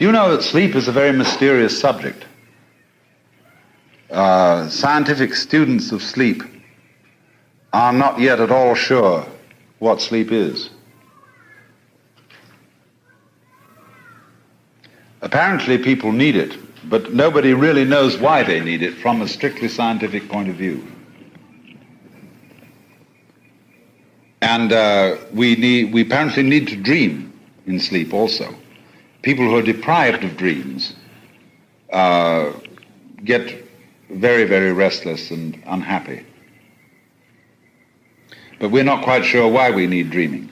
You know that sleep is a very mysterious subject. Scientific students of sleep are not yet at all sure what sleep is. Apparently people need it, but nobody really knows why they need it from a strictly scientific point of view. And we apparently need to dream in sleep also. People who are deprived of dreams get very, very restless and unhappy. But we're not quite sure why we need dreaming.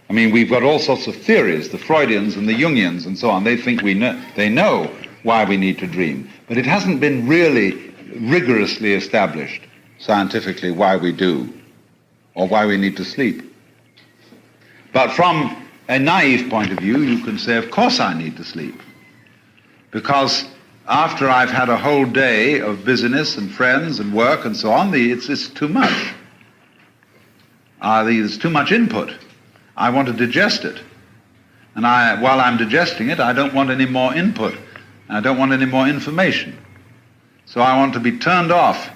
I mean, we've got all sorts of theories, the Freudians and the Jungians and so on. They think they know why we need to dream. But it hasn't been really rigorously established scientifically why we do, or why we need to sleep. But from a naive point of view, you can say, of course I need to sleep. Because after I've had a whole day of business and friends and work and so on, it's too much. There's too much input. I want to digest it. And while I'm digesting it, I don't want any more input. I don't want any more information. So I want to be turned off.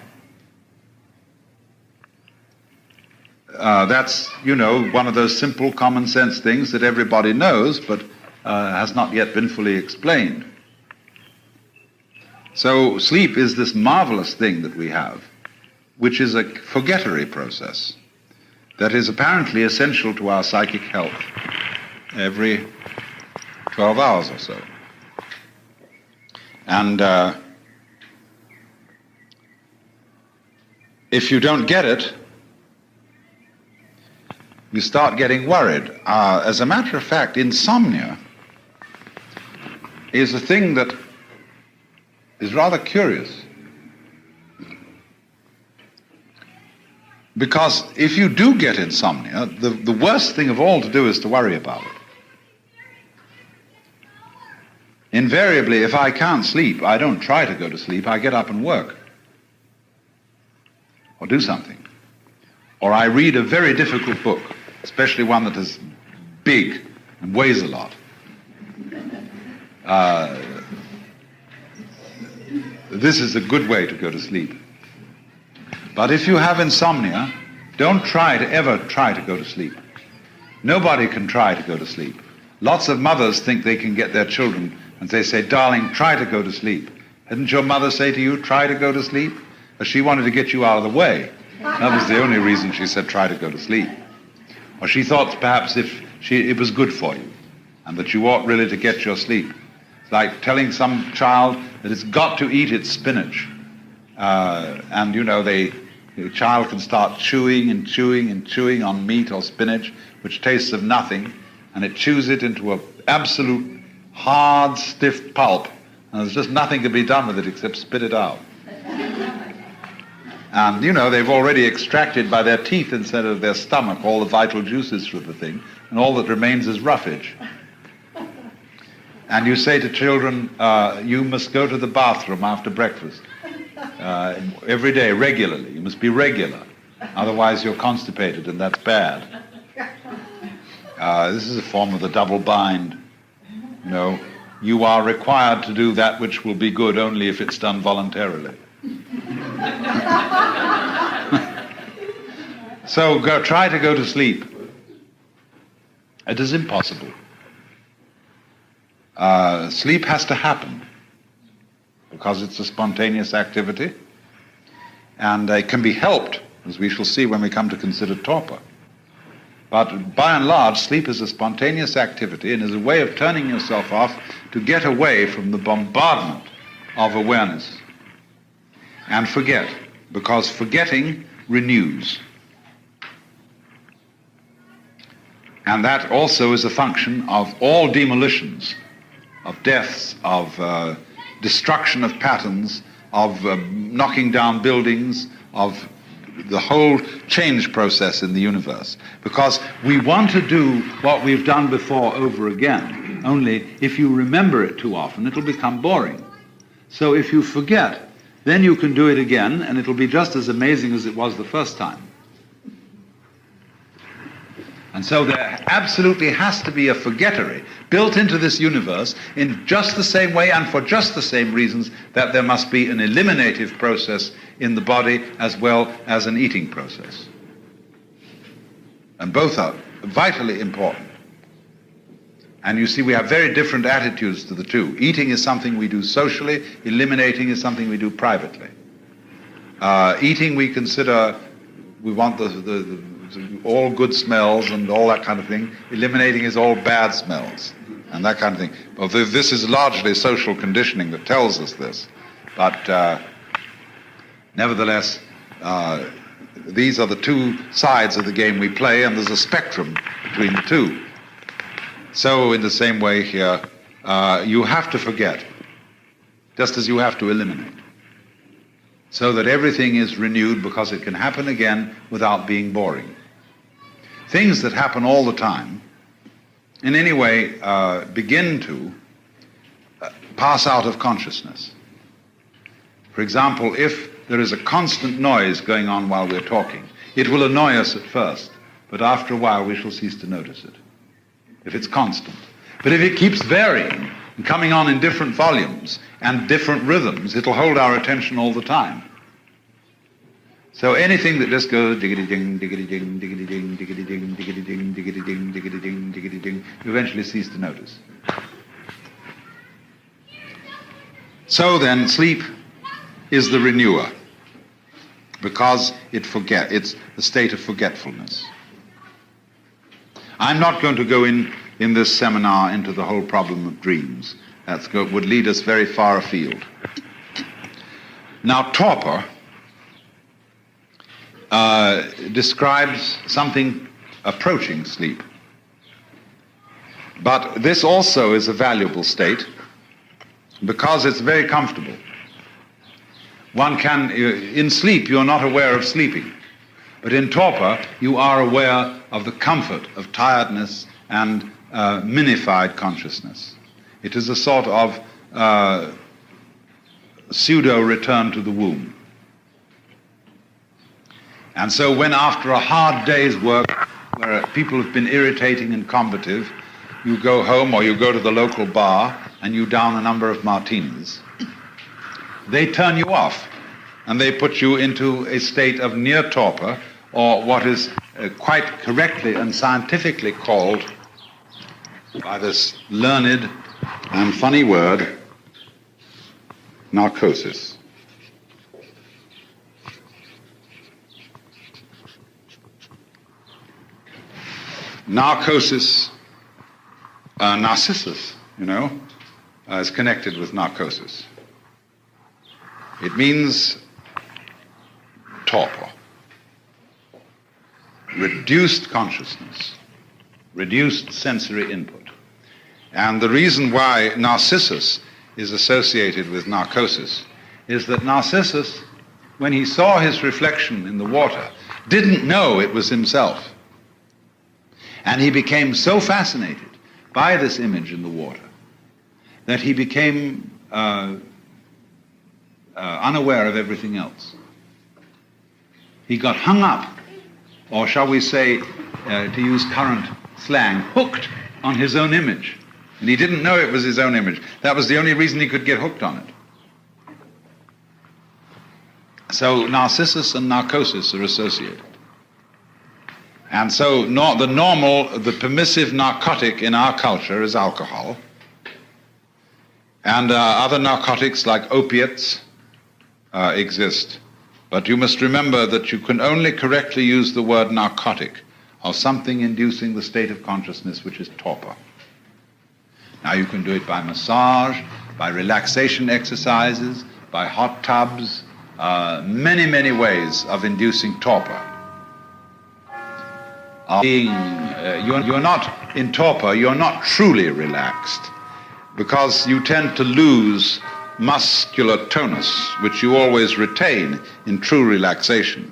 That's, one of those simple common sense things that everybody knows, but has not yet been fully explained. So sleep is this marvelous thing that we have, which is a forgettery process that is apparently essential to our psychic health every 12 hours or so. And if you don't get it, you start getting worried. As a matter of fact, insomnia is a thing that is rather curious. Because if you do get insomnia, the worst thing of all to do is to worry about it. Invariably, if I can't sleep, I don't try to go to sleep, I get up and work. Or do something. Or I read a very difficult book, especially one that is big and weighs a lot. This is a good way to go to sleep. But if you have insomnia, don't ever try to go to sleep. Nobody can try to go to sleep. Lots of mothers think they can get their children and they say, darling, try to go to sleep. Didn't your mother say to you, try to go to sleep? But she wanted to get you out of the way. That was the only reason she said, try to go to sleep. Or she thought perhaps it was good for you and that you ought really to get your sleep. It's like telling some child that it's got to eat its spinach. The child can start chewing and chewing and chewing on meat or spinach, which tastes of nothing, and it chews it into an absolute hard, stiff pulp, and there's just nothing to be done with it except spit it out. And, they've already extracted by their teeth instead of their stomach all the vital juices from the thing, and all that remains is roughage. And you say to children, you must go to the bathroom after breakfast. Every day, regularly. You must be regular. Otherwise you're constipated, and that's bad. This is a form of the double bind. You are required to do that which will be good only if it's done voluntarily. So try to go to sleep. It is impossible. Sleep has to happen because it's a spontaneous activity, and it can be helped, as we shall see when we come to consider torpor. But by and large, sleep is a spontaneous activity and is a way of turning yourself off to get away from the bombardment of awareness and forget, because forgetting renews. And that also is a function of all demolitions, of deaths, of destruction of patterns, of knocking down buildings, of the whole change process in the universe. Because we want to do what we've done before over again, only if you remember it too often, it'll become boring. So if you forget, then you can do it again, and it'll be just as amazing as it was the first time. And so there absolutely has to be a forgettery built into this universe in just the same way and for just the same reasons that there must be an eliminative process in the body as well as an eating process. And both are vitally important. And you see, we have very different attitudes to the two. Eating is something we do socially, eliminating is something we do privately. Eating we consider, we want the all good smells and all that kind of thing. Eliminating is all bad smells and that kind of thing. Well, this is largely social conditioning that tells us this. But nevertheless, these are the two sides of the game we play, and there's a spectrum between the two. So in the same way here, you have to forget, just as you have to eliminate, so that everything is renewed, because it can happen again without being boring. Things that happen all the time, in any way, begin to pass out of consciousness. For example, if there is a constant noise going on while we're talking, it will annoy us at first, but after a while we shall cease to notice it, if it's constant. But if it keeps varying and coming on in different volumes and different rhythms, it'll hold our attention all the time. So anything that just goes diggity-ding, diggity-ding, diggity-ding, diggity-ding, diggity-ding, diggity-ding, diggity-ding, diggity-ding, you eventually cease to notice. So then, sleep is the renewer, because it's the state of forgetfulness. I'm not going to go in this seminar into the whole problem of dreams. That would lead us very far afield. Now, torpor describes something approaching sleep. But this also is a valuable state because it's very comfortable. One can, in sleep, you're not aware of sleeping. But in torpor, you are aware of the comfort of tiredness and minified consciousness. It is a sort of pseudo-return to the womb. And so when after a hard day's work, where people have been irritating and combative, you go home or you go to the local bar and you down a number of martinis, they turn you off and they put you into a state of near torpor, or what is quite correctly and scientifically called, by this learned and funny word, narcosis. Narcosis, Narcissus, is connected with narcosis. It means torpor, reduced consciousness, reduced sensory input. And the reason why Narcissus is associated with narcosis is that Narcissus, when he saw his reflection in the water, didn't know it was himself. And he became so fascinated by this image in the water that he became unaware of everything else. He got hung up, or shall we say, to use current slang, hooked on his own image. And he didn't know it was his own image. That was the only reason he could get hooked on it. So Narcissus and narcosis are associated. And so the permissive narcotic in our culture is alcohol. And other narcotics like opiates exist. But you must remember that you can only correctly use the word narcotic of something inducing the state of consciousness which is torpor. Now you can do it by massage, by relaxation exercises, by hot tubs, many, many ways of inducing torpor. You're not in torpor, you're not truly relaxed, because you tend to lose muscular tonus, which you always retain in true relaxation.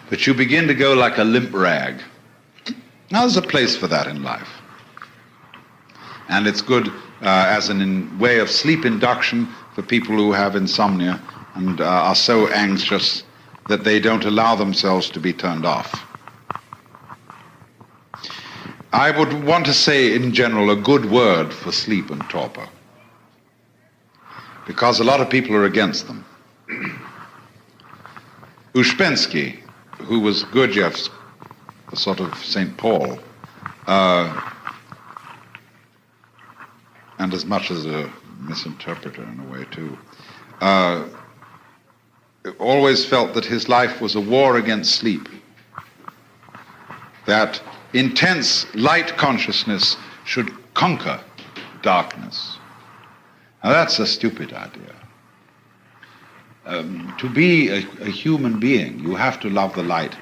But you begin to go like a limp rag. Now there's a place for that in life. And it's good as a way of sleep induction for people who have insomnia and are so anxious that they don't allow themselves to be turned off. I would want to say, in general, a good word for sleep and torpor, because a lot of people are against them. Uspensky, who was Gurdjieff's sort of St. Paul, and as much as a misinterpreter in a way too, always felt that his life was a war against sleep, that intense light consciousness should conquer darkness. Now that's a stupid idea. To be a human being, you have to love the light,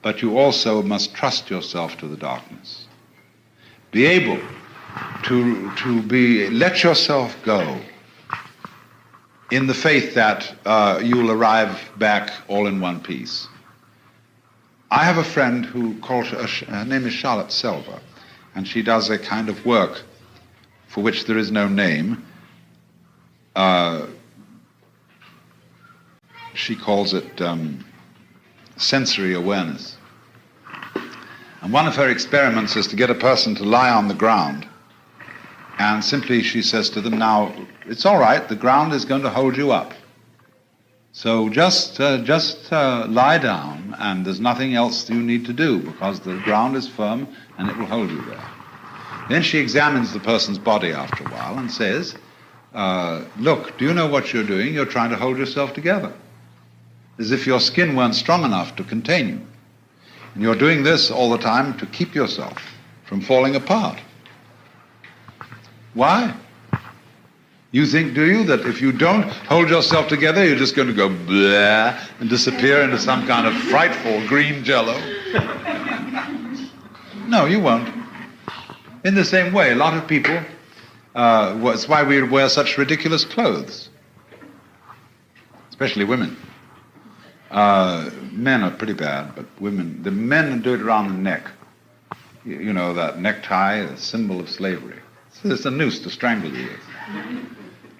but you also must trust yourself to the darkness. Be able to let yourself go in the faith that you'll arrive back all in one piece. I have a friend who her name is Charlotte Selva, and she does a kind of work for which there is no name. She calls it sensory awareness. And one of her experiments is to get a person to lie on the ground, and simply she says to them, now, it's all right, the ground is going to hold you up. So just lie down, and there's nothing else you need to do, because the ground is firm and it will hold you there. Then she examines the person's body after a while and says, look, do you know what you're doing? You're trying to hold yourself together, as if your skin weren't strong enough to contain you. And you're doing this all the time to keep yourself from falling apart. Why? You think, do you, that if you don't hold yourself together, you're just going to go blah and disappear into some kind of frightful green jello? No, you won't. In the same way, a lot of people, it's why we wear such ridiculous clothes, especially women. Men are pretty bad, but women, the men do it around the neck. You know, that necktie, a symbol of slavery. It's a noose to strangle you with.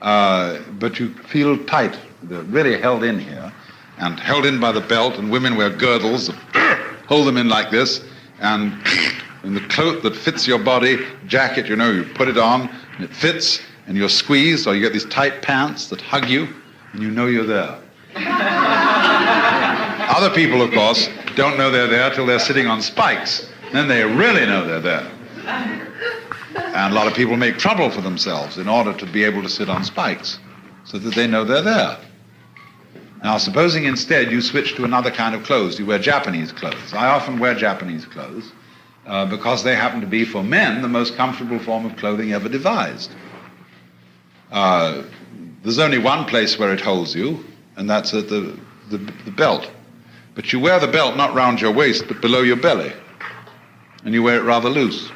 But you feel tight. They're really held in here, and held in by the belt, and women wear girdles that hold them in like this, and in the cloak that fits your body, jacket, you know, you put it on, and it fits, and you're squeezed, or you get these tight pants that hug you, and you know you're there. Other people, of course, don't know they're there till they're sitting on spikes. Then they really know they're there. And a lot of people make trouble for themselves in order to be able to sit on spikes, so that they know they're there. Now, supposing instead you switch to another kind of clothes, you wear Japanese clothes. I often wear Japanese clothes because they happen to be, for men, the most comfortable form of clothing ever devised. There's only one place where it holds you, and that's at the belt. But you wear the belt not round your waist, but below your belly, and you wear it rather loose.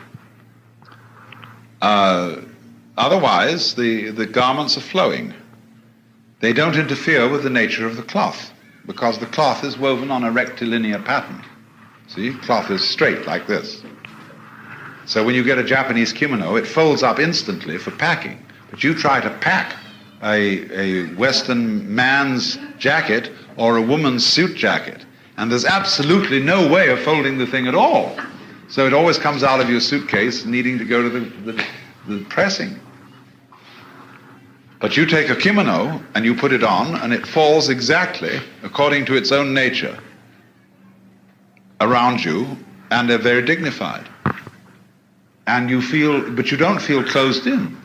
Otherwise, the garments are flowing. They don't interfere with the nature of the cloth, because the cloth is woven on a rectilinear pattern. See, cloth is straight like this. So when you get a Japanese kimono, it folds up instantly for packing. But you try to pack a Western man's jacket or a woman's suit jacket, and there's absolutely no way of folding the thing at all. So it always comes out of your suitcase needing to go to the pressing. But you take a kimono and you put it on, and it falls exactly according to its own nature around you, and they're very dignified. And you feel, but you don't feel closed in.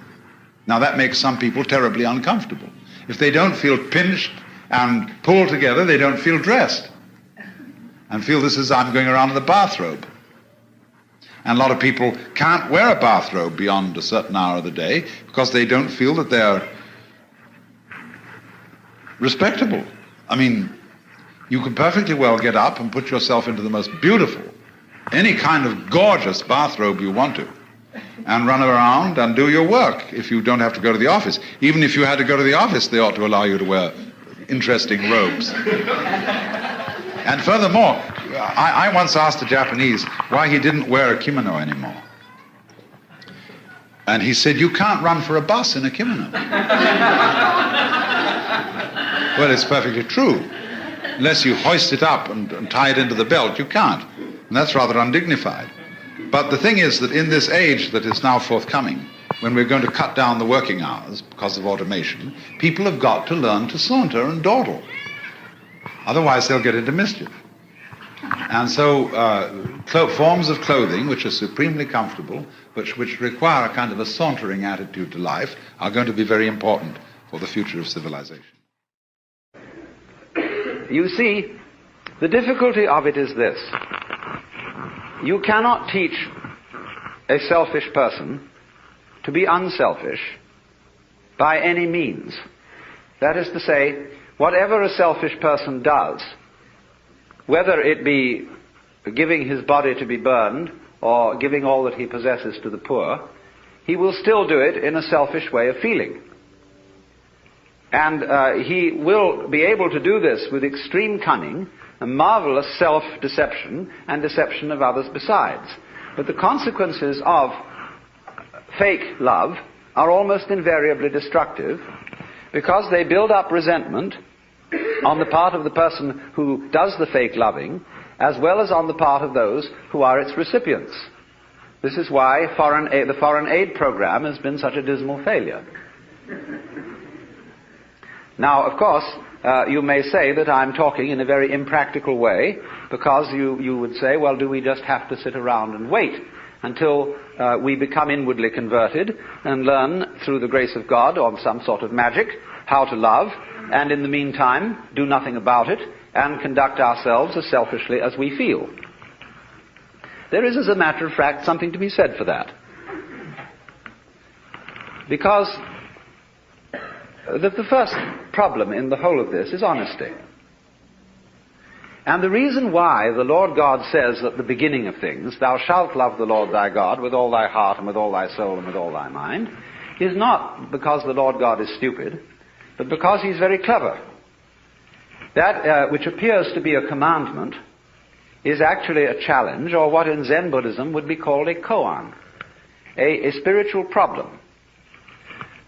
Now that makes some people terribly uncomfortable. If they don't feel pinched and pulled together, they don't feel dressed and feel this is, I'm going around in a bathrobe. And a lot of people can't wear a bathrobe beyond a certain hour of the day because they don't feel that they're respectable. I mean, you can perfectly well get up and put yourself into the most beautiful, any kind of gorgeous bathrobe you want to, and run around and do your work if you don't have to go to the office. Even if you had to go to the office, they ought to allow you to wear interesting robes. And furthermore, I once asked a Japanese why he didn't wear a kimono anymore. And he said, you can't run for a bus in a kimono. Well, it's perfectly true. Unless you hoist it up and tie it into the belt, you can't. And that's rather undignified. But the thing is that in this age that is now forthcoming, when we're going to cut down the working hours because of automation, people have got to learn to saunter and dawdle. Otherwise they'll get into mischief. And so forms of clothing which are supremely comfortable, which require a kind of a sauntering attitude to life, are going to be very important for the future of civilization. You see, the difficulty of it is this. You cannot teach a selfish person to be unselfish by any means. That is to say, whatever a selfish person does, whether it be giving his body to be burned or giving all that he possesses to the poor, he will still do it in a selfish way of feeling. And he will be able to do this with extreme cunning, a marvelous self-deception, and deception of others besides. But the consequences of fake love are almost invariably destructive, because they build up resentment on the part of the person who does the fake loving, as well as on the part of those who are its recipients. This is why the foreign aid program has been such a dismal failure. Now, of course, you may say that I'm talking in a very impractical way, because you would say, well, do we just have to sit around and wait until we become inwardly converted and learn through the grace of God or some sort of magic how to love, and in the meantime do nothing about it and conduct ourselves as selfishly as we feel? There is, as a matter of fact, something to be said for that. Because the first problem in the whole of this is honesty. And the reason why the Lord God says at the beginning of things, "Thou shalt love the Lord thy God with all thy heart and with all thy soul and with all thy mind," is not because the Lord God is stupid, but because he's very clever. That which appears to be a commandment is actually a challenge, or what in Zen Buddhism would be called a koan, a spiritual problem.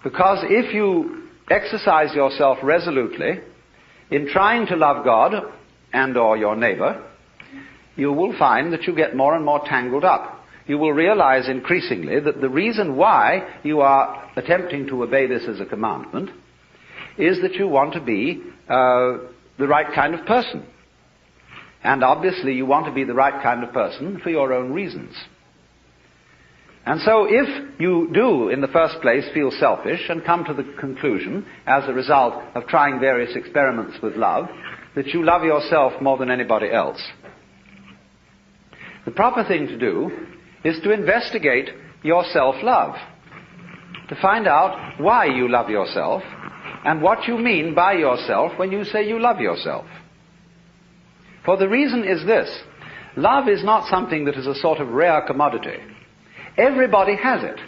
Because if you exercise yourself resolutely in trying to love God and or your neighbor, you will find that you get more and more tangled up. You will realize increasingly that the reason why you are attempting to obey this as a commandment is that you want to be the right kind of person. And obviously you want to be the right kind of person for your own reasons. And so if you do, in the first place, feel selfish and come to the conclusion, as a result of trying various experiments with love, that you love yourself more than anybody else, the proper thing to do is to investigate your self-love, to find out why you love yourself and what you mean by yourself when you say you love yourself. For the reason is this: love is not something that is a sort of rare commodity. Everybody has it.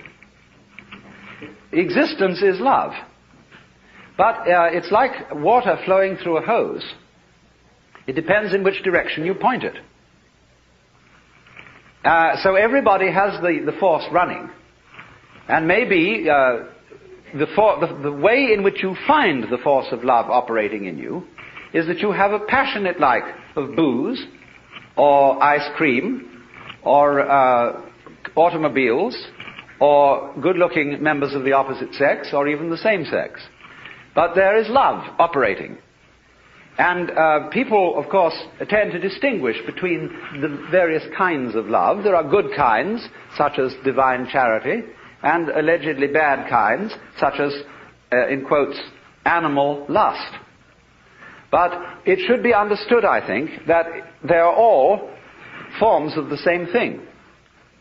Existence is love. But it's like water flowing through a hose. It depends in which direction you point it. So everybody has the force running. And maybe the way in which you find the force of love operating in you is that you have a passionate like of booze, or ice cream, or automobiles, or good-looking members of the opposite sex, or even the same sex. But there is love operating. And people, of course, tend to distinguish between the various kinds of love. There are good kinds, such as divine charity, and allegedly bad kinds, such as, in quotes, animal lust. But it should be understood, I think, that they are all forms of the same thing.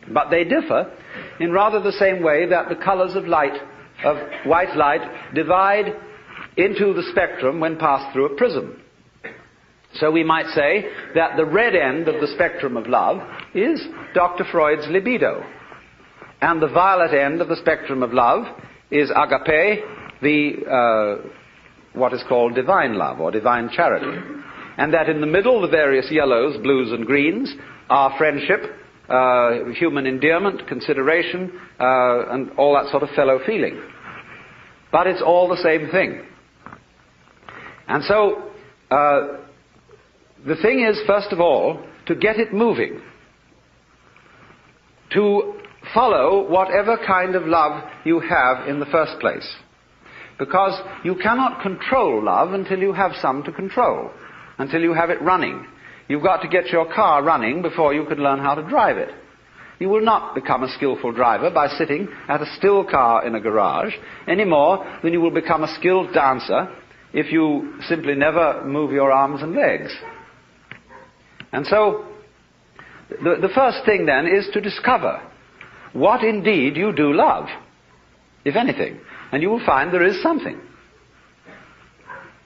But they differ in rather the same way that the colors of light, of white light, divide into the spectrum when passed through a prism. So we might say that the red end of the spectrum of love is Dr. Freud's libido. And the violet end of the spectrum of love is agape, what is called divine love or divine charity. And that in the middle, the various yellows, blues and greens are friendship, human endearment, consideration, and all that sort of fellow feeling. But it's all the same thing. And so, the thing is, first of all, to get it moving. to follow whatever kind of love you have in the first place. Because you cannot control love until you have some to control, until you have it running. You've got to get your car running before you can learn how to drive it. You will not become a skillful driver by sitting at a still car in a garage any more than you will become a skilled dancer if you simply never move your arms and legs. And so, the first thing then is to discover what indeed you do love, if anything. And you will find there is something.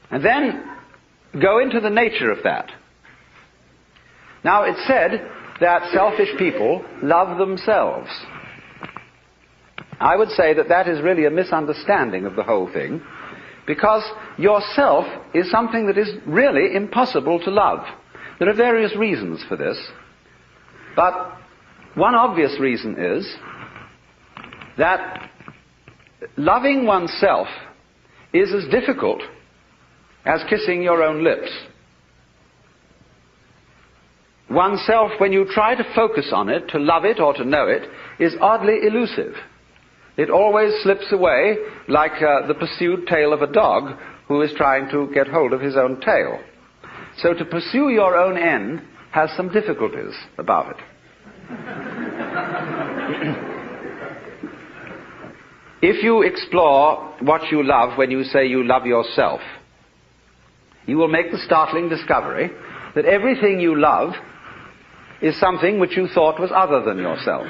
And then go into the nature of that. Now, it's said that selfish people love themselves. I would say that that is really a misunderstanding of the whole thing, because yourself is something that is really impossible to love. There are various reasons for this, but one obvious reason is that loving oneself is as difficult as kissing your own lips. Oneself, when you try to focus on it, to love it or to know it, is oddly elusive. It always slips away like the pursued tail of a dog who is trying to get hold of his own tail. So to pursue your own end has some difficulties about it. If you explore what you love when you say you love yourself, you will make the startling discovery that everything you love is something which you thought was other than yourself.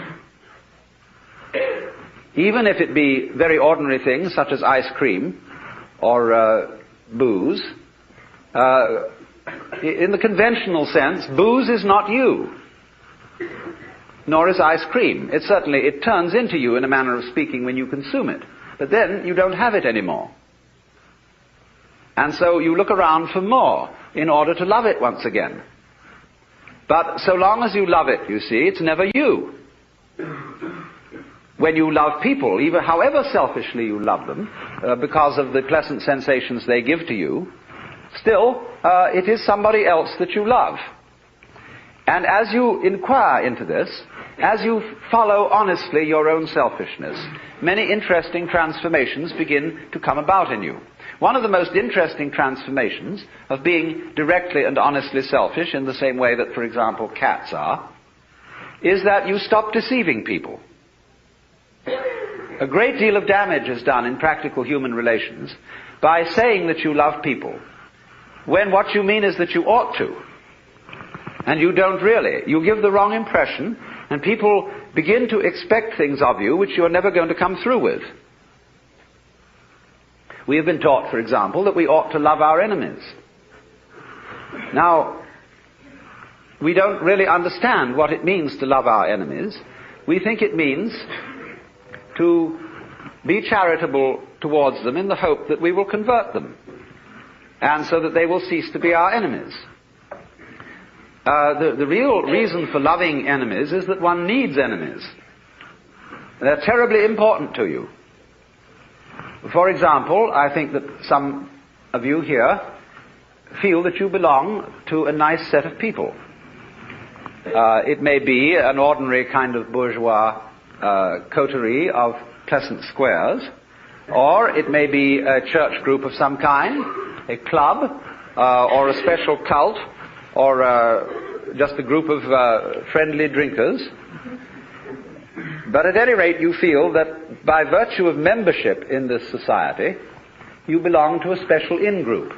Even if it be very ordinary things such as ice cream or booze, in the conventional sense, booze is not you, nor is ice cream. It turns into you in a manner of speaking when you consume it, but then you don't have it anymore. And so you look around for more in order to love it once again. But so long as you love it, you see, it's never you. When you love people, even however selfishly you love them, because of the pleasant sensations they give to you, still, it is somebody else that you love. And as you inquire into this, as you follow honestly your own selfishness, many interesting transformations begin to come about in you. One of the most interesting transformations of being directly and honestly selfish, in the same way that, for example, cats are, is that you stop deceiving people. A great deal of damage is done in practical human relations by saying that you love people, when what you mean is that you ought to. And you don't really. You give the wrong impression, and people begin to expect things of you which you're never going to come through with. We have been taught, for example, that we ought to love our enemies. Now, we don't really understand what it means to love our enemies. We think it means to be charitable towards them in the hope that we will convert them, and so that they will cease to be our enemies. The real reason for loving enemies is that one needs enemies. They're terribly important to you. For example, I think that some of you here feel that you belong to a nice set of people. It may be an ordinary kind of bourgeois coterie of pleasant squares, or it may be a church group of some kind, a club, or a special cult, or just a group of friendly drinkers. But at any rate, you feel that by virtue of membership in this society, you belong to a special in-group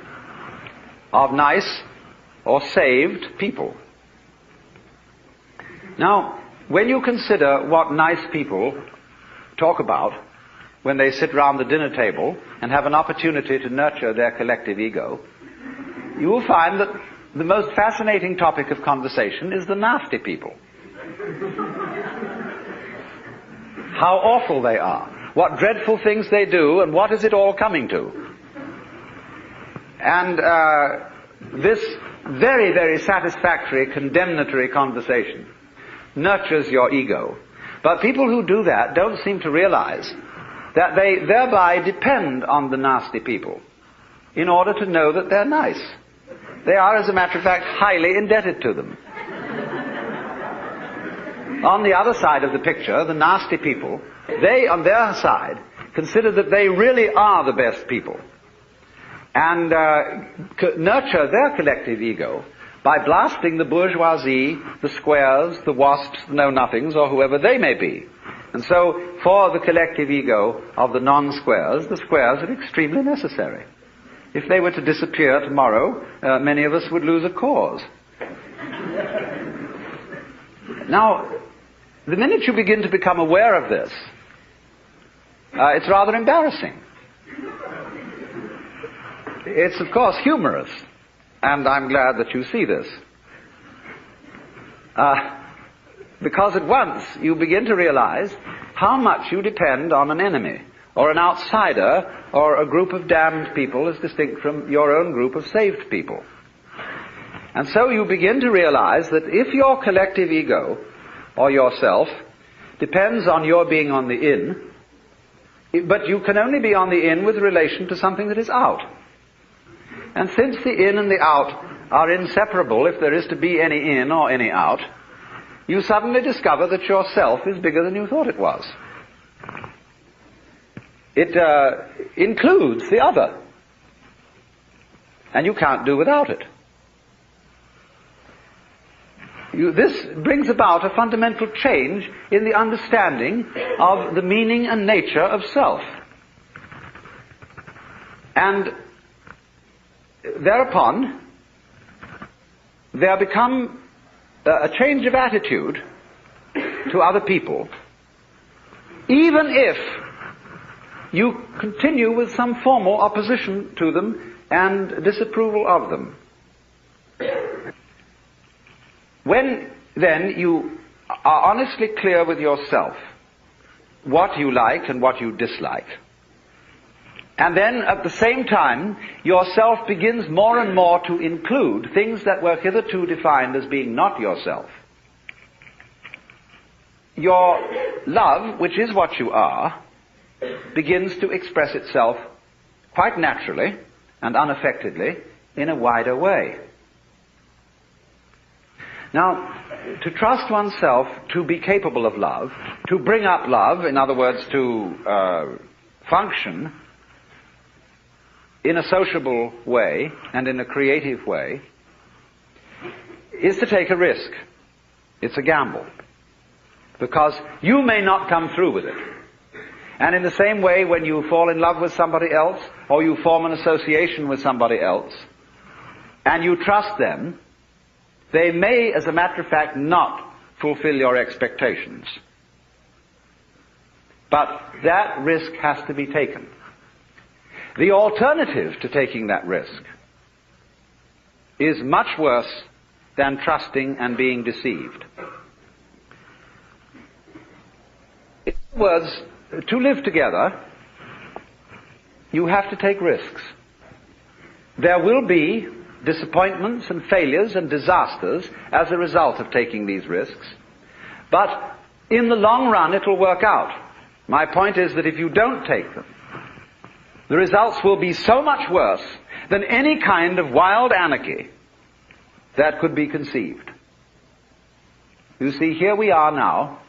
of nice or saved people. Now, when you consider what nice people talk about when they sit round the dinner table and have an opportunity to nurture their collective ego, you will find that the most fascinating topic of conversation is the nasty people. How awful they are, what dreadful things they do, and what is it all coming to. And this very, very satisfactory, condemnatory conversation nurtures your ego. But people who do that don't seem to realize that they thereby depend on the nasty people in order to know that they're nice. They are, as a matter of fact, highly indebted to them. on the other side of the picture, the nasty people, they, on their side, consider that they really are the best people, and nurture their collective ego by blasting the bourgeoisie, the squares, the wasps, the know-nothings, or whoever they may be. And so, for the collective ego of the non-squares, the squares are extremely necessary. If they were to disappear tomorrow, many of us would lose a cause. Now, the minute you begin to become aware of this, it's rather embarrassing. It's, of course, humorous, and I'm glad that you see this. Because at once you begin to realize how much you depend on an enemy, or an outsider, or a group of damned people as distinct from your own group of saved people. And so you begin to realize that if your collective ego, or yourself, depends on your being on the in, but you can only be on the in with relation to something that is out. And since the in and the out are inseparable, if there is to be any in or any out, you suddenly discover that yourself is bigger than you thought it was. It includes the other, and you can't do without it. This brings about a fundamental change in the understanding of the meaning and nature of self. And thereupon, there become a change of attitude to other people, even if you continue with some formal opposition to them and disapproval of them. When, then, you are honestly clear with yourself what you like and what you dislike, and then at the same time yourself begins more and more to include things that were hitherto defined as being not yourself, your love, which is what you are, begins to express itself quite naturally and unaffectedly in a wider way. Now, to trust oneself to be capable of love, to bring up love, in other words, to function in a sociable way and in a creative way, is to take a risk. It's a gamble. Because you may not come through with it. And in the same way, when you fall in love with somebody else, or you form an association with somebody else, and you trust them, they may, as a matter of fact, not fulfill your expectations. But that risk has to be taken. The alternative to taking that risk is much worse than trusting and being deceived. In other words, to live together, you have to take risks. There will be disappointments and failures and disasters as a result of taking these risks. But in the long run it will work out. My point is that if you don't take them, the results will be so much worse than any kind of wild anarchy that could be conceived. You see, here we are now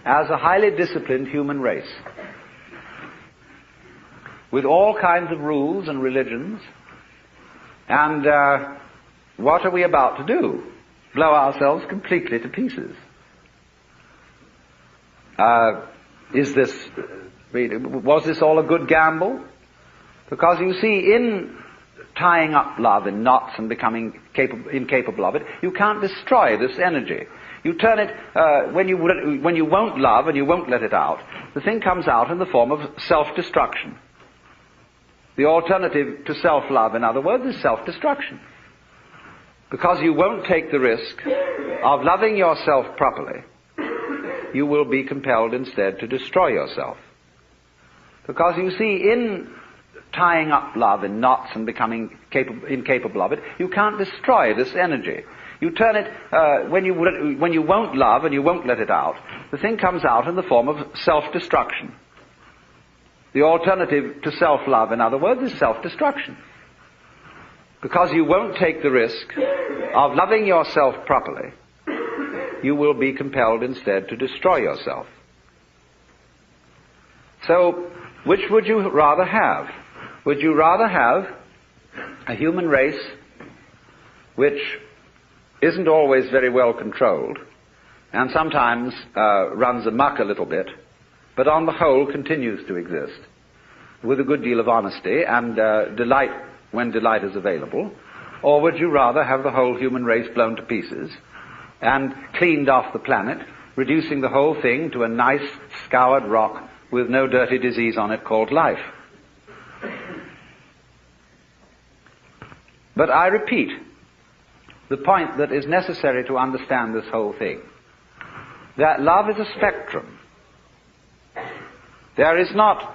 as a highly disciplined human race, with all kinds of rules and religions. And what are we about to do? Blow ourselves completely to pieces. Was this all a good gamble? Because you see, in tying up love in knots and becoming incapable of it, you can't destroy this energy. You turn it, when you won't love and you won't let it out, the thing comes out in the form of self-destruction. The alternative to self-love, in other words, is self-destruction. Because you won't take the risk of loving yourself properly, you will be compelled instead to destroy yourself. Because you see, in tying up love in knots and becoming incapable of it, you can't destroy this energy. You turn it, when you won't love and you won't let it out, the thing comes out in the form of self-destruction. The alternative to self-love, in other words, is self-destruction. Because you won't take the risk of loving yourself properly, you will be compelled instead to destroy yourself. Because you see, in tying up love in knots and becoming incapable of it, you can't destroy this energy. You turn it, when you won't love and you won't let it out, the thing comes out in the form of self-destruction. The alternative to self-love, in other words, is self-destruction. Because you won't take the risk of loving yourself properly, you will be compelled instead to destroy yourself. So, which would you rather have? Would you rather have a human race which isn't always very well controlled and sometimes runs amok a little bit, but on the whole continues to exist with a good deal of honesty and delight when delight is available? Or would you rather have the whole human race blown to pieces and cleaned off the planet, reducing the whole thing to a nice scoured rock with no dirty disease on it called life? But I repeat the point that is necessary to understand this whole thing, that love is a spectrum. There is not,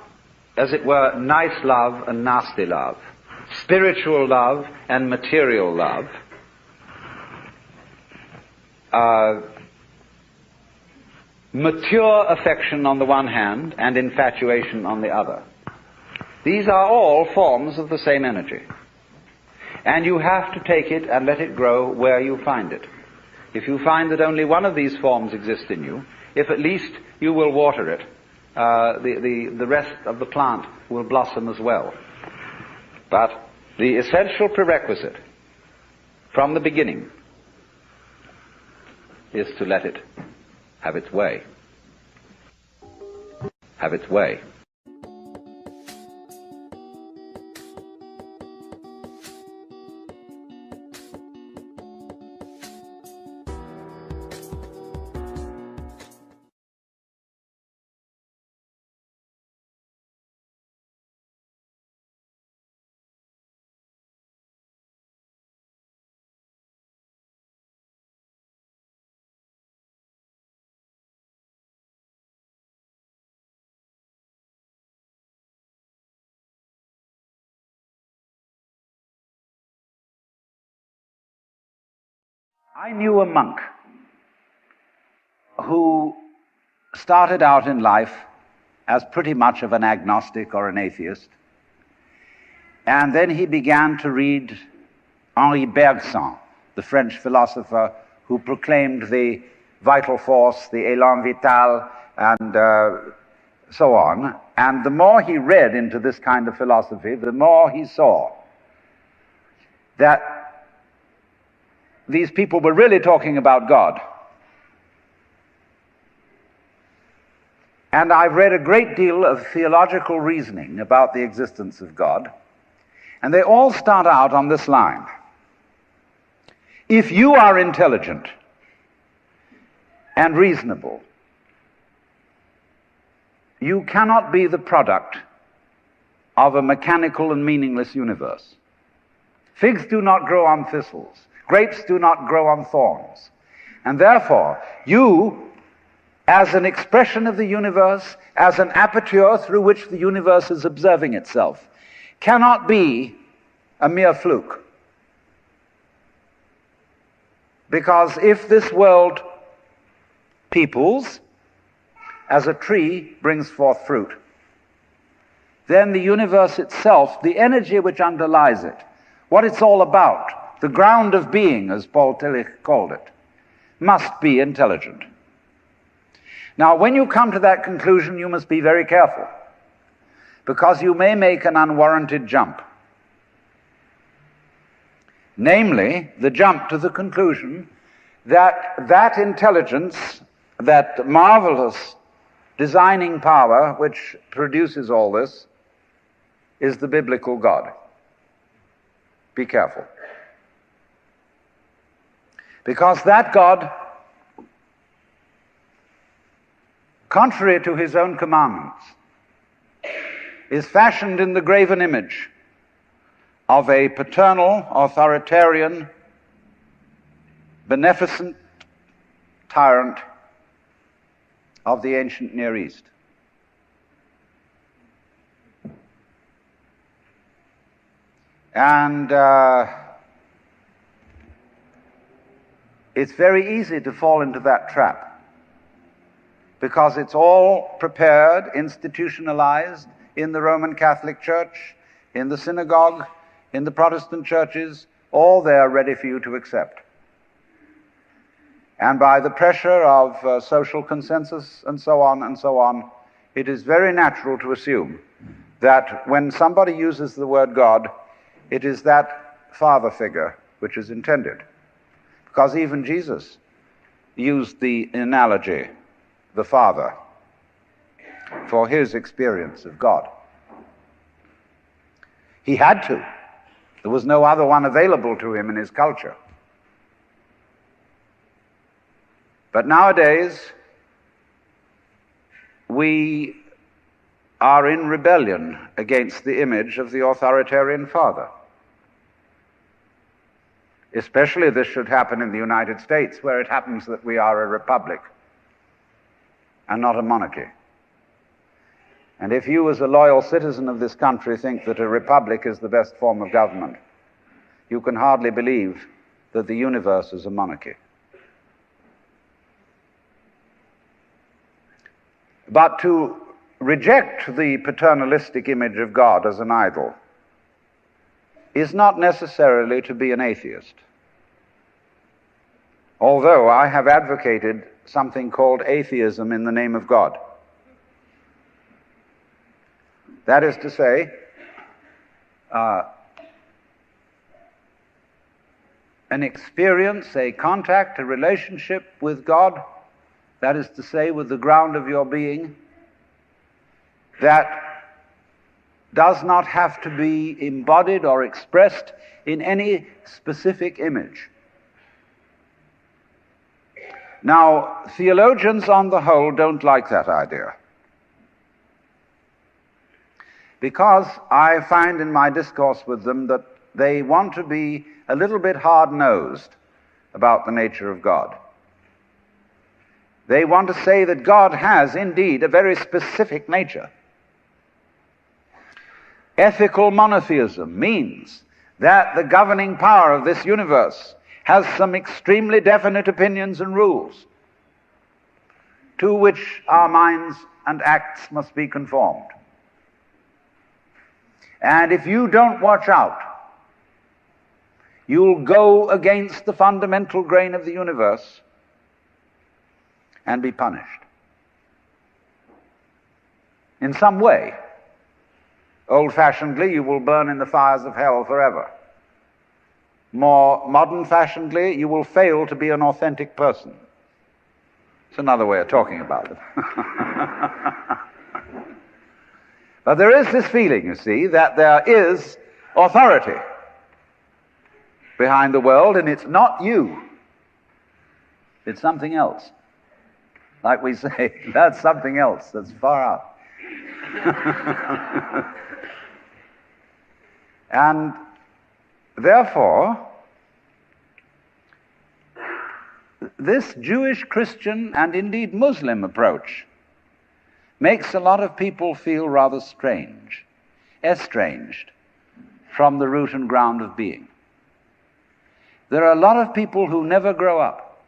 as it were, nice love and nasty love, spiritual love and material love, mature affection on the one hand and infatuation on the other. These are all forms of the same energy. And you have to take it and let it grow where you find it. If you find that only one of these forms exists in you, if at least you will water it, the rest of the plant will blossom as well. But the essential prerequisite from the beginning is to let it have its way. Have its way. I knew a monk who started out in life as pretty much of an agnostic or an atheist, and then he began to read Henri Bergson, the French philosopher who proclaimed the vital force, the élan vital, and so on. And the more he read into this kind of philosophy, the more he saw that these people were really talking about God. And I've read a great deal of theological reasoning about the existence of God, and they all start out on this line. If you are intelligent and reasonable, you cannot be the product of a mechanical and meaningless universe. Figs do not grow on thistles. Grapes do not grow on thorns. And therefore, you, as an expression of the universe, as an aperture through which the universe is observing itself, cannot be a mere fluke. Because if this world peoples, as a tree brings forth fruit, then the universe itself, the energy which underlies it, what it's all about, the ground of being, as Paul Tillich called it, must be intelligent. Now, when you come to that conclusion, you must be very careful, because you may make an unwarranted jump. Namely, the jump to the conclusion that that intelligence, that marvelous designing power which produces all this, is the biblical God. Be careful. Because that God, contrary to his own commandments, is fashioned in the graven image of a paternal, authoritarian, beneficent tyrant of the ancient Near East. And it's very easy to fall into that trap, because it's all prepared, institutionalized in the Roman Catholic Church, in the synagogue, in the Protestant churches, all there ready for you to accept. and by the pressure of social consensus and so on, it is very natural to assume that when somebody uses the word God, it is that father figure which is intended. Because even Jesus used the analogy, the Father, for his experience of God. He had to. There was no other one available to him in his culture. But nowadays, we are in rebellion against the image of the authoritarian father. Especially this should happen in the United States, where it happens that we are a republic and not a monarchy. And if you, as a loyal citizen of this country, think that a republic is the best form of government, you can hardly believe that the universe is a monarchy. But to reject the paternalistic image of God as an idol is not necessarily to be an atheist. Although I have advocated something called atheism in the name of God. That is to say, an experience, a contact, a relationship with God, that is to say, with the ground of your being, that does not have to be embodied or expressed in any specific image. Now, theologians on the whole don't like that idea, because I find in my discourse with them that they want to be a little bit hard-nosed about the nature of God. They want to say that God has indeed a very specific nature. Ethical monotheism means that the governing power of this universe has some extremely definite opinions and rules to which our minds and acts must be conformed. And if you don't watch out, you'll go against the fundamental grain of the universe and be punished in some way. Old-fashionedly, you will burn in the fires of hell forever. More modern-fashionedly, you will fail to be an authentic person. It's another way of talking about it. But there is this feeling, you see, that there is authority behind the world, and it's not you. It's something else. Like we say, that's something else that's far out. And therefore, this Jewish, Christian, and indeed Muslim approach makes a lot of people feel rather strange, estranged from the root and ground of being. There are a lot of people who never grow up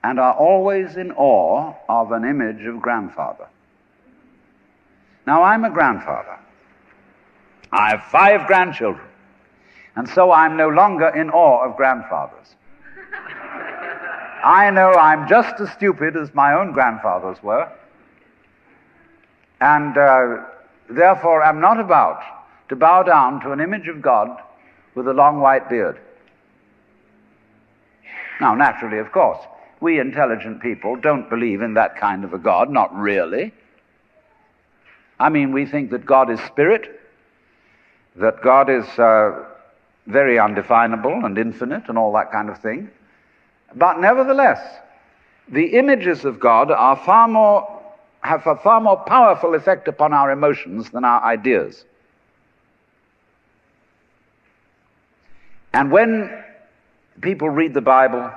and are always in awe of an image of grandfather. Now, I'm a grandfather. I have 5 grandchildren, and so I'm no longer in awe of grandfathers. I know I'm just as stupid as my own grandfathers were, and therefore am not about to bow down to an image of God with a long white beard. Now, naturally, of course, we intelligent people don't believe in that kind of a God, not really. I mean, we think that God is spirit, that God is very undefinable and infinite and all that kind of thing. But nevertheless, the images of God are have a far more powerful effect upon our emotions than our ideas. And when people read the Bible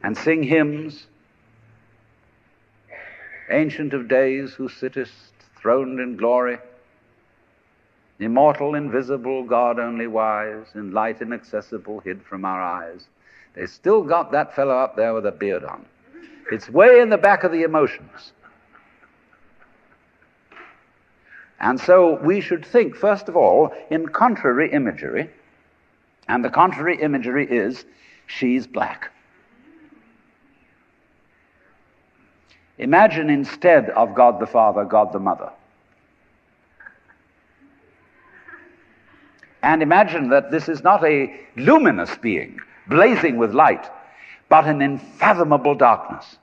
and sing hymns, Ancient of Days, who sittest throned in glory, immortal, invisible, God only wise, in light inaccessible, hid from our eyes, they still got that fellow up there with a beard on. It's way in the back of the emotions. And so we should think, first of all, in contrary imagery. And the contrary imagery is She's black. Imagine instead of God the Father, God the Mother. And imagine that this is not a luminous being, blazing with light, but an unfathomable darkness,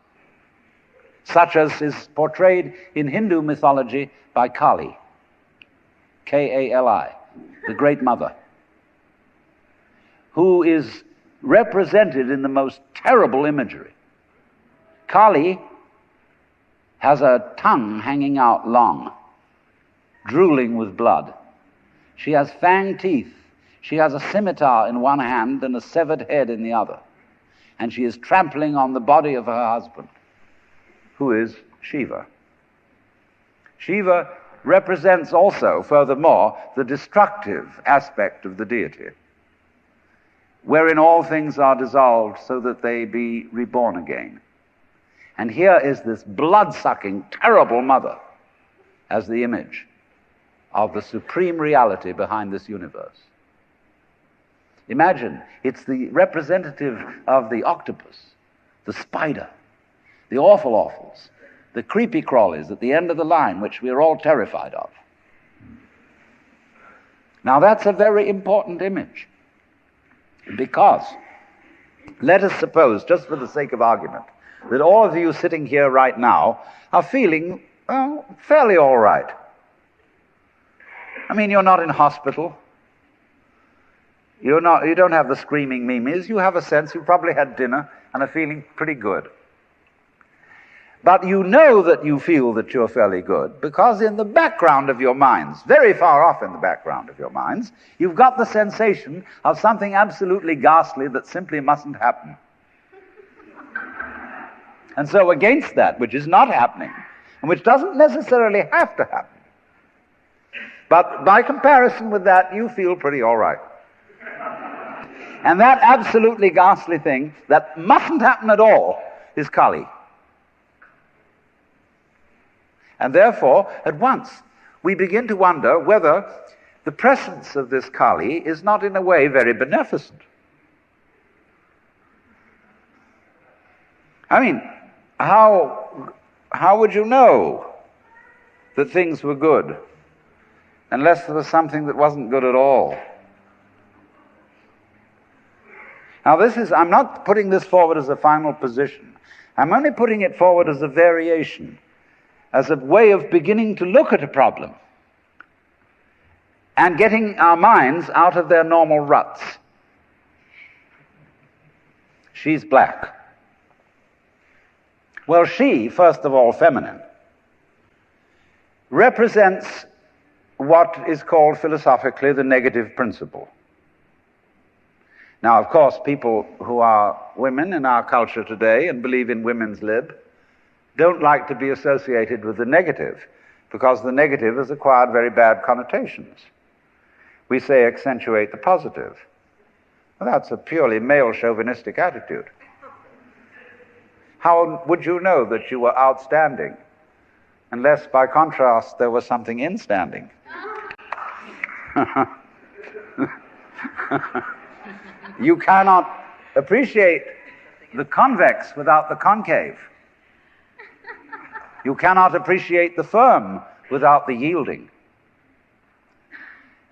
such as is portrayed in Hindu mythology by Kali, Kali, the Great Mother, who is represented in the most terrible imagery. Kali has a tongue hanging out long, drooling with blood. She has fanged teeth. She has a scimitar in one hand and a severed head in the other. And she is trampling on the body of her husband, who is Shiva. Shiva represents also, furthermore, the destructive aspect of the deity, wherein all things are dissolved so that they be reborn again. And here is this blood-sucking, terrible mother as the image of the supreme reality behind this universe. Imagine, it's the representative of the octopus, the spider, the awful awfuls, the creepy crawlies at the end of the line, which we are all terrified of. Now that's a very important image, because let us suppose, just for the sake of argument, that all of you sitting here right now are feeling, well, fairly all right. I mean, you're not in hospital. You don't have the screaming mimes. You have a sense, you probably had dinner and are feeling pretty good. But you know that you feel that you're fairly good because in the background of your minds, very far off in the background of your minds, you've got the sensation of something absolutely ghastly that simply mustn't happen. And so against that, which is not happening, and which doesn't necessarily have to happen, but by comparison with that, you feel pretty all right. And that absolutely ghastly thing that mustn't happen at all is Kali. And therefore, at once, we begin to wonder whether the presence of this Kali is not in a way very beneficent. I mean, how would you know that things were good unless there was something that wasn't good at all? Now I'm not putting this forward as a final position. I'm only putting it forward as a variation, as a way of beginning to look at a problem and getting our minds out of their normal ruts. She's black. Well, she, first of all, feminine, represents what is called philosophically the negative principle. Now, of course, people who are women in our culture today and believe in women's lib don't like to be associated with the negative, because the negative has acquired very bad connotations. We say accentuate the positive. Well, that's a purely male chauvinistic attitude. How would you know that you were outstanding unless, by contrast, there was something instanding? You cannot appreciate the convex without the concave. You cannot appreciate the firm without the yielding.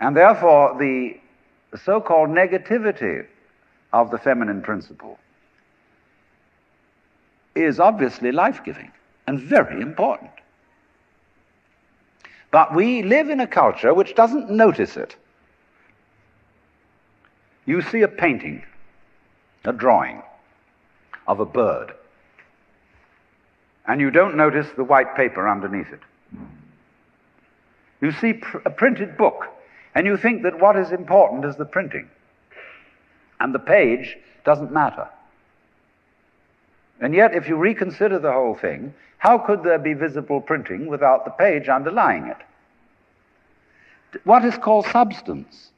And therefore, the so-called negativity of the feminine principle is obviously life-giving and very important. But we live in a culture which doesn't notice it. You see a painting, a drawing of a bird, and you don't notice the white paper underneath it. You see a printed book, and you think that what is important is the printing, and the page doesn't matter. And yet, if you reconsider the whole thing, how could there be visible printing without the page underlying it? What is called substance,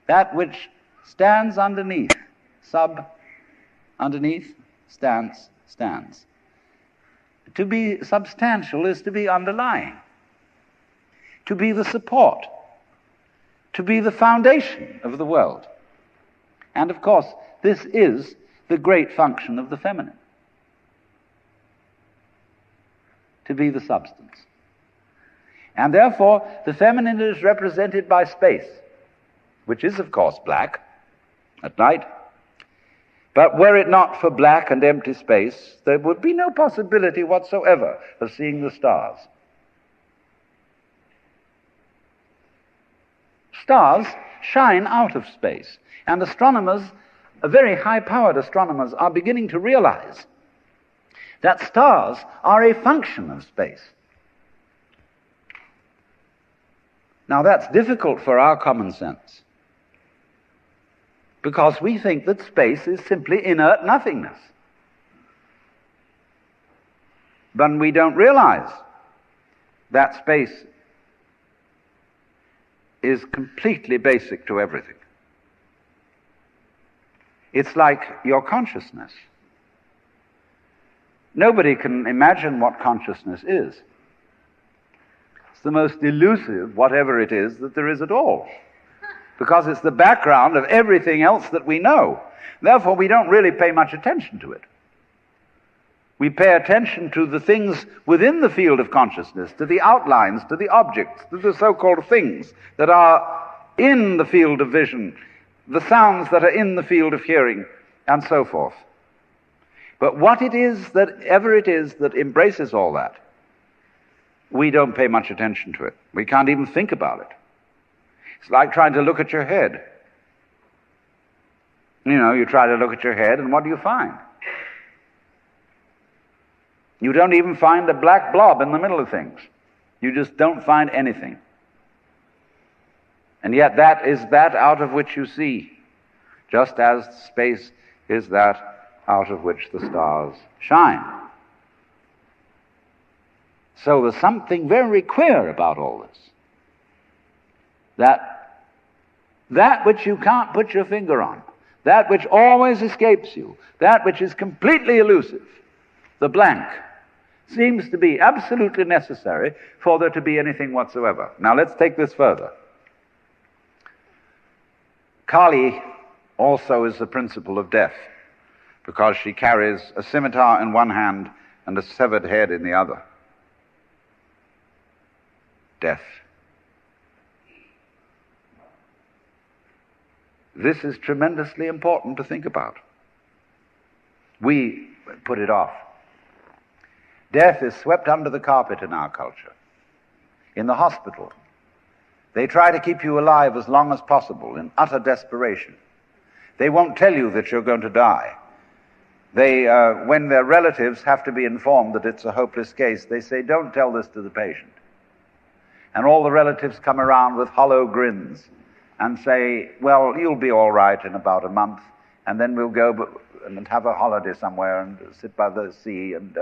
that which stands underneath, underneath, stands. To be substantial is to be underlying, to be the support, to be the foundation of the world. And of course, this is the great function of the feminine, to be the substance. And therefore, the feminine is represented by space, which is, of course, black at night. But were it not for black and empty space, there would be no possibility whatsoever of seeing the stars. Stars shine out of space, and astronomers, very high-powered astronomers, are beginning to realize that stars are a function of space. Now that's difficult for our common sense, because we think that space is simply inert nothingness. But we don't realize that space is completely basic to everything. It's like your consciousness. Nobody can imagine what consciousness is. It's the most elusive, whatever it is, that there is at all, because it's the background of everything else that we know. Therefore, we don't really pay much attention to it. We pay attention to the things within the field of consciousness, to the outlines, to the objects, to the so-called things that are in the field of vision, the sounds that are in the field of hearing, and so forth. But what it is that embraces all that, we don't pay much attention to it. We can't even think about it. It's like trying to look at your head. You try to look at your head, and what do you find? You don't even find a black blob in the middle of things. You just don't find anything. And yet that is that out of which you see, just as space is that out of which the stars shine. So there's something very queer about all this. That which you can't put your finger on, that which always escapes you, that which is completely elusive, the blank, seems to be absolutely necessary for there to be anything whatsoever. Now let's take this further. Kali also is the principle of death, because she carries a scimitar in one hand and a severed head in the other. Death. This is tremendously important to think about. We put it off. Death is swept under the carpet in our culture. In the hospital, they try to keep you alive as long as possible in utter desperation. They won't tell you that you're going to die. When their relatives have to be informed that it's a hopeless case, they say, don't tell this to the patient. And all the relatives come around with hollow grins and say, well, you'll be all right in about a month, and then we'll go and have a holiday somewhere and sit by the sea and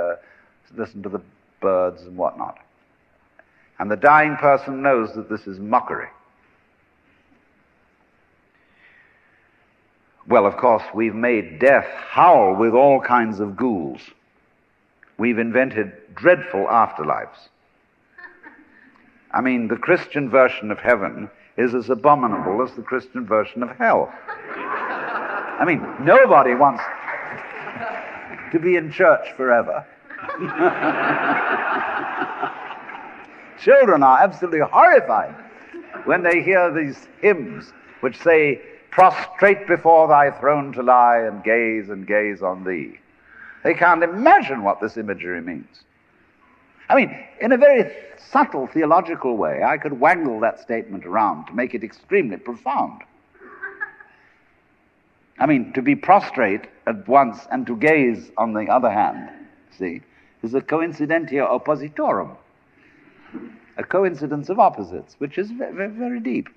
listen to the birds and whatnot. And the dying person knows that this is mockery. Well, of course, we've made death howl with all kinds of ghouls. We've invented dreadful afterlives. I mean, the Christian version of heaven is as abominable as the Christian version of hell. I mean, nobody wants to be in church forever. Children are absolutely horrified when they hear these hymns which say, prostrate before thy throne to lie and gaze on thee. They can't imagine what this imagery means. I mean, in a very subtle theological way, I could wangle that statement around to make it extremely profound. I mean, to be prostrate at once and to gaze on the other hand, see, is a coincidentia oppositorum, a coincidence of opposites, which is very, very deep.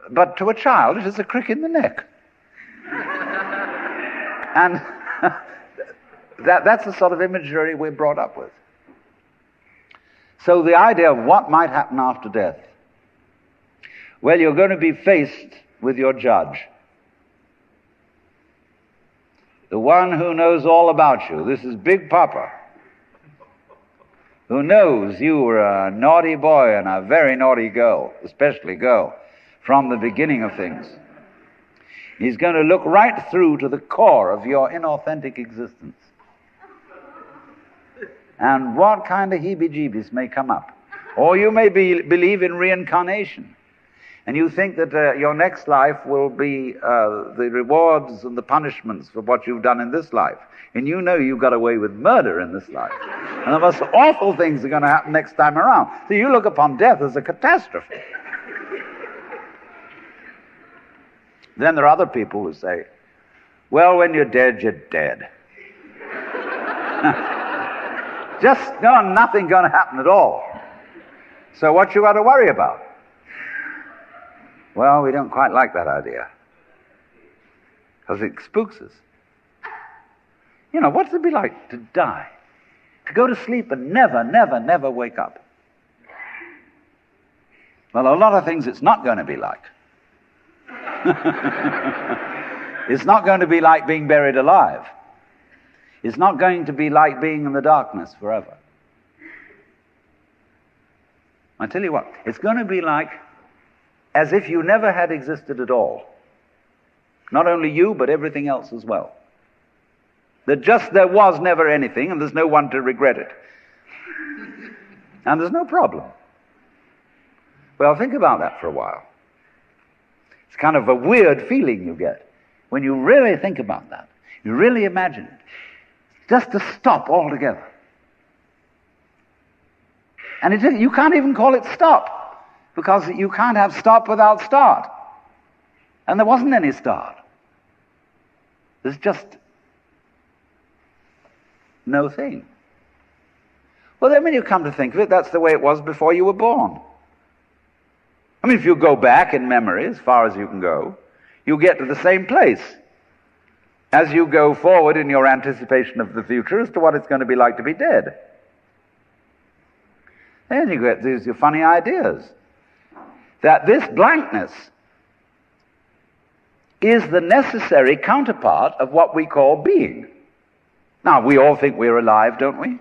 But to a child, it is a crick in the neck. And that's the sort of imagery we're brought up with. So the idea of what might happen after death, well, you're going to be faced with your judge, the one who knows all about you. This is Big Papa, who knows you were a naughty boy and a very naughty girl, especially girl, from the beginning of things. He's going to look right through to the core of your inauthentic existence. And what kind of heebie-jeebies may come up. Or you may believe in reincarnation. And you think that your next life will be the rewards and the punishments for what you've done in this life. And you know you got away with murder in this life. And the most awful things are going to happen next time around. So you look upon death as a catastrophe. Then there are other people who say, well, when you're dead, you're dead. Nothing going to happen at all. So what you got to worry about? Well, we don't quite like that idea. Because it spooks us. You know, what's it be like to die? To go to sleep and never, never, never wake up? Well, a lot of things it's not going to be like. It's not going to be like being buried alive. It's not going to be like being in the darkness forever. I tell you what, it's going to be like as if you never had existed at all. Not only you, but everything else as well. There was never anything, and there's no one to regret it. And there's no problem. Well, think about that for a while. It's kind of a weird feeling you get when you really think about that. You really imagine it. Just to stop altogether. And you can't even call it stop, because you can't have stop without start. And there wasn't any start. There's just no thing. Well, then when you come to think of it, that's the way it was before you were born. I mean, if you go back in memory as far as you can go, you get to the same place as you go forward in your anticipation of the future as to what it's going to be like to be dead. Then you get these funny ideas that this blankness is the necessary counterpart of what we call being. Now, we all think we're alive, don't we?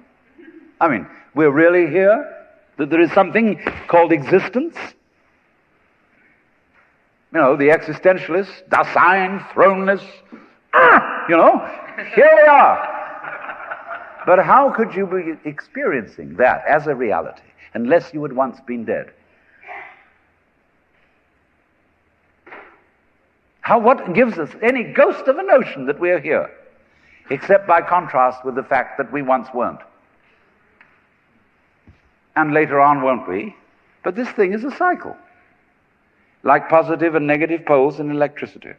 I mean, we're really here? That there is something called existence? You know, the existentialists, Dasein, throneless, you know, here we are. But how could you be experiencing that as a reality unless you had once been dead? What gives us any ghost of a notion that we're here, except by contrast with the fact that we once weren't? And later on won't we? But this thing is a cycle, like positive and negative poles in electricity.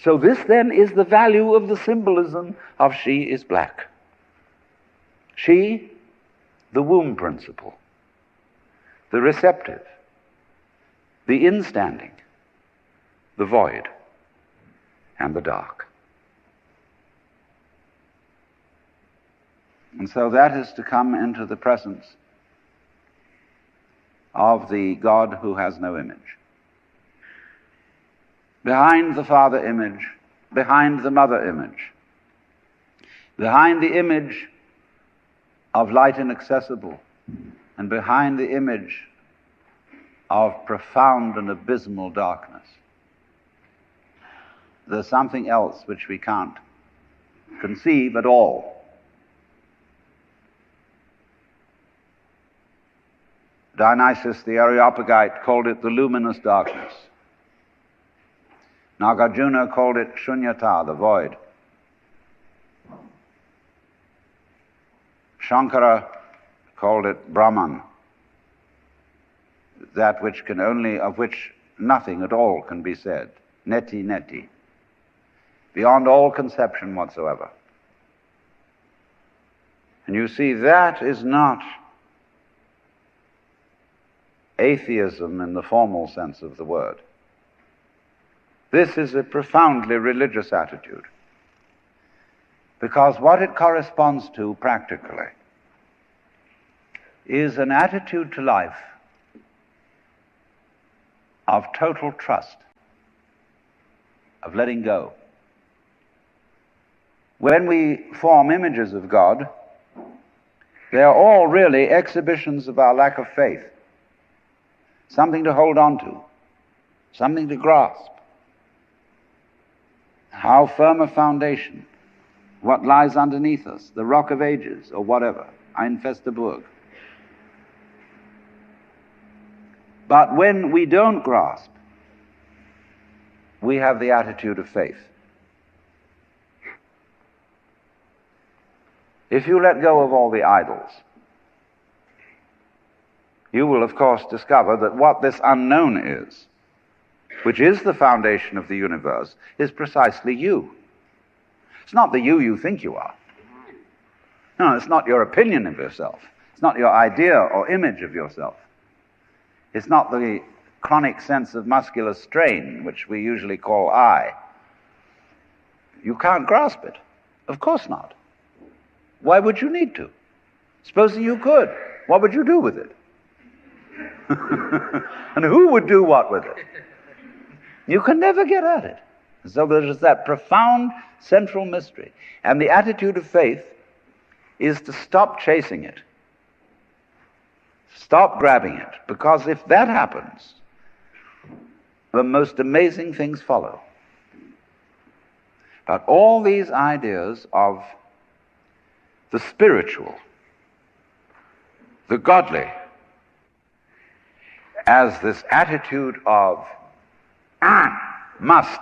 So this then is the value of the symbolism of she is black. She, the womb principle, the receptive, the instanding, the void, and the dark. And so that is to come into the presence of the God who has no image. Behind the Father image, behind the Mother image, behind the image of light inaccessible, and behind the image of profound and abysmal darkness, there's something else which we can't conceive at all. Dionysius the Areopagite called it the luminous darkness. Nagarjuna called it shunyata, the void. Shankara called it Brahman, that which can only, of which nothing at all can be said. Neti neti. Beyond all conception whatsoever. And you see, that is not atheism in the formal sense of the word. This is a profoundly religious attitude, because what it corresponds to practically is an attitude to life of total trust, of letting go. When we form images of God, they are all really exhibitions of our lack of faith, something to hold on to. something to grasp. How firm a foundation, what lies underneath us, the rock of ages, or whatever, ein feste Burg. But when we don't grasp, we have the attitude of faith. If you let go of all the idols, you will of course discover that what this unknown is, which is the foundation of the universe, is precisely you. It's not the you think you are. No, it's not your opinion of yourself. It's not your idea or image of yourself. It's not the chronic sense of muscular strain, which we usually call I. You can't grasp it. Of course not. Why would you need to? Supposing you could, what would you do with it? And who would do what with it? You can never get at it. So there's that profound central mystery. And the attitude of faith is to stop chasing it. Stop grabbing it. Because if that happens, the most amazing things follow. But all these ideas of the spiritual, the godly, as this attitude of must,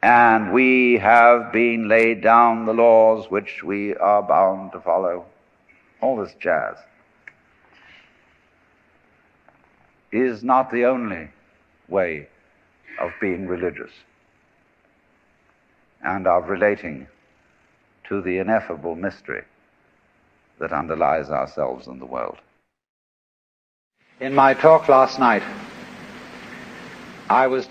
and we have been laid down the laws which we are bound to follow, all this jazz, is not the only way of being religious and of relating to the ineffable mystery that underlies ourselves and the world. In my talk last night, I was